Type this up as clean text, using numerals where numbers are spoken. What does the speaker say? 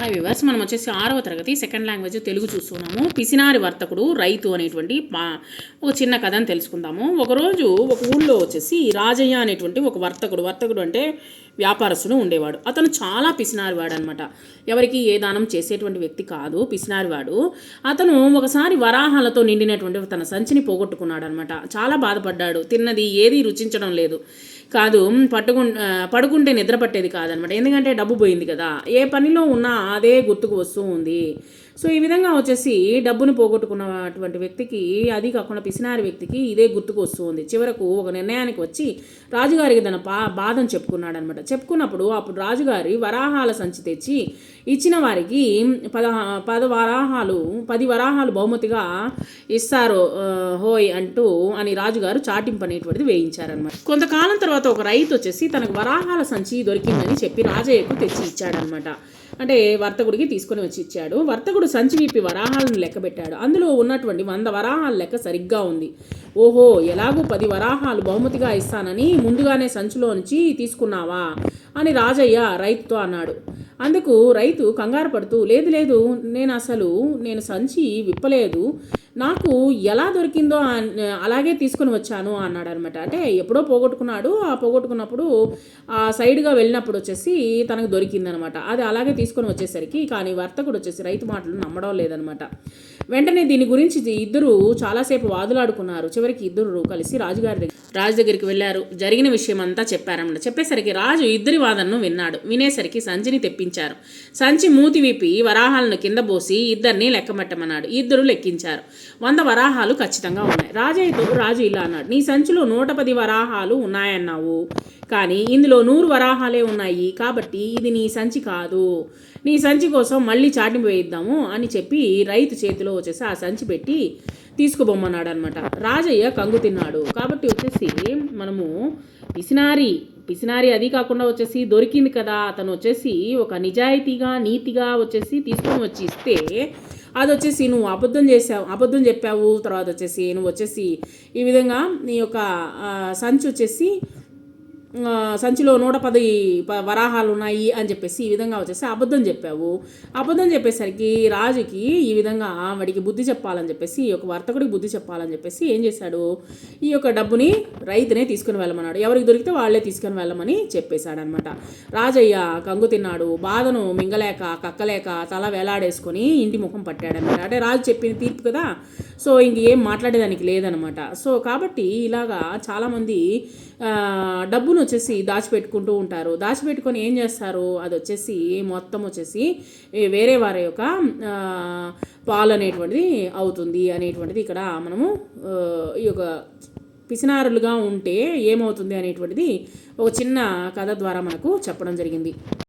Hi viewers, మనం వచ్చేసి 6వ తరగతి సెకండ్ లాంగ్వేజ్ తెలుగు చూస్తున్నాము. పిసినారి వర్తకుడు రైతు అనేటువంటి ఒక చిన్న కథను తెలుసుకుందాము. ఒకరోజు ఒక ఊళ్ళో వచ్చేసి రాజయ్య అనేటువంటి ఒక వర్తకుడు అంటే వ్యాపారస్తుడు ఉండేవాడు. అతను చాలా పిసినారివాడు అనమాట. ఎవరికి ఏ దానం చేసేటువంటి వ్యక్తి కాదు, పిసినారివాడు. అతను ఒకసారి వరాహాలతో నిండినటువంటి తన సంచిని పోగొట్టుకున్నాడు అనమాట. చాలా బాధపడ్డాడు. తిన్నది ఏది రుచించడం లేదు. పడుకుంటే నిద్ర పట్టేది కాదనమాట. ఎందుకంటే డబ్బు పోయింది కదా. ఏ పనిలో ఉన్నా అదే గుర్తుకు వస్తూ ఉంది. సో ఈ విధంగా వచ్చేసి డబ్బును పోగొట్టుకున్నటువంటి వ్యక్తికి, అది కాకుండా పిసినారి వ్యక్తికి ఇదే గుర్తుకు వస్తూ ఉంది. చివరకు ఒక నిర్ణయానికి వచ్చి రాజుగారికి తన బాధను చెప్పుకున్నాడు అనమాట. చెప్పుకున్నప్పుడు అప్పుడు రాజుగారి వరాహాల సంచి తెచ్చి ఇచ్చిన వారికి 10 వరాహాలు బహుమతిగా ఇస్తారు హోయ్ అంటూ అని రాజుగారు చాటింపు అనేటువంటిది వేయించారనమాట. కొంతకాలం తర్వాత ఒక రైతు వచ్చేసి తనకు వరాహాల సంచి దొరికిందని చెప్పి రాజయ్యకు తెచ్చి ఇచ్చాడనమాట. అంటే వర్తకుడికి తీసుకొని వచ్చి ఇచ్చాడు. వర్తకుడు సంచి విప్పి వరాహాలను లెక్క పెట్టాడు. అందులో ఉన్నటువంటి 100 వరాహాల లెక్క సరిగ్గా ఉంది. ఓహో, ఎలాగూ 10 వరాహాలు బహుమతిగా ఇస్తానని ముందుగానే సంచిలో నుంచి తీసుకున్నావా అని రాజయ్య రైతుతో అన్నాడు. అందుకు రైతు కంగారు పడుతూ, లేదు నేను సంచి విప్పలేదు, నాకు ఎలా దొరికిందో అలాగే తీసుకొని వచ్చాను అన్నాడు అనమాట. అంటే ఎప్పుడో పోగొట్టుకున్నాడు. ఆ పోగొట్టుకున్నప్పుడు ఆ సైడ్గా వెళ్ళినప్పుడు వచ్చేసి తనకు దొరికిందనమాట. అది అలాగే తీసుకొని వచ్చేసరికి కానీ వర్తకుడు వచ్చేసి రైతు మాటలు నమ్మడం లేదనమాట. వెంటనే దీని గురించి ఇద్దరు చాలాసేపు వాదులాడుకున్నారు. చివరికి ఇద్దరు కలిసి రాజు దగ్గరికి వెళ్ళారు. జరిగిన విషయం అంతా చెప్పారన్నమాట. చెప్పేసరికి రాజు ఇద్దరి వాదనను విన్నాడు. వినేసరికి సంచిని తెప్పించారు. సంచి మూతి విప్పి వరాహాలను కింద పోసి ఇద్దరిని లెక్కమట్టమన్నాడు. ఇద్దరు లెక్కించారు. 100 వరాహాలు ఖచ్చితంగా ఉన్నాయి. రాజు ఇలా అన్నాడు, నీ సంచిలో 110 వరాహాలు ఉన్నాయన్నావు, కానీ ఇందులో 100 వరాహాలే ఉన్నాయి. కాబట్టి ఇది నీ సంచి కాదు. నీ సంచి కోసం మళ్ళీ చాటింపు వేయిద్దాము అని చెప్పి రైతు చేతిలో వచ్చేసి ఆ సంచి పెట్టి తీసుకుపోమన్నాడు అనమాట. రాజయ్య కంగు తిన్నాడు. కాబట్టి వచ్చేసి మనము పిసినారి అది కాకుండా వచ్చేసి దొరికింది కదా, అతను వచ్చేసి ఒక నిజాయితీగా నీతిగా వచ్చేసి తీసుకొని వచ్చి ఇస్తే అది వచ్చేసి నువ్వు అబద్ధం చెప్పావు. తర్వాత వచ్చేసి నువ్వు వచ్చేసి ఈ విధంగా నీ యొక్క సంచిలో 110 వరాహాలు ఉన్నాయి అని చెప్పేసి ఈ విధంగా వచ్చేసి అబద్ధం చెప్పావు. అబద్ధం చెప్పేసరికి రాజుకి ఈ విధంగా వాడికి బుద్ధి చెప్పాలని చెప్పేసి, ఈ యొక్క వర్తకుడికి బుద్ధి చెప్పాలని చెప్పేసి ఏం చేశాడు, ఈ యొక్క డబ్బుని రైతునే తీసుకుని వెళ్ళమన్నాడు. ఎవరికి దొరికితే వాళ్ళే తీసుకొని వెళ్ళమని చెప్పేశాడనమాట. రాజయ్య కంగు తిన్నాడు. బాధను మింగలేక కక్కలేక తల వేలాడేసుకొని ఇంటి ముఖం పట్టాడనమాట. అంటే రాజు చెప్పిన తీర్పు కదా, సో ఇంకేం మాట్లాడేదానికి లేదనమాట. సో కాబట్టి ఇలాగా చాలామంది డబ్బును వచ్చేసి దాచిపెట్టుకుంటూ ఉంటారు. దాచిపెట్టుకొని ఏం చేస్తారు, అది వచ్చేసి మొత్తం వచ్చేసి వేరే వారి యొక్క పాలు అనేటువంటిది అవుతుంది అనేటువంటిది ఇక్కడ మనము ఈ యొక్క పిసినారులుగా ఉంటే ఏమవుతుంది అనేటువంటిది ఒక చిన్న కథ ద్వారా మనకు చెప్పడం జరిగింది.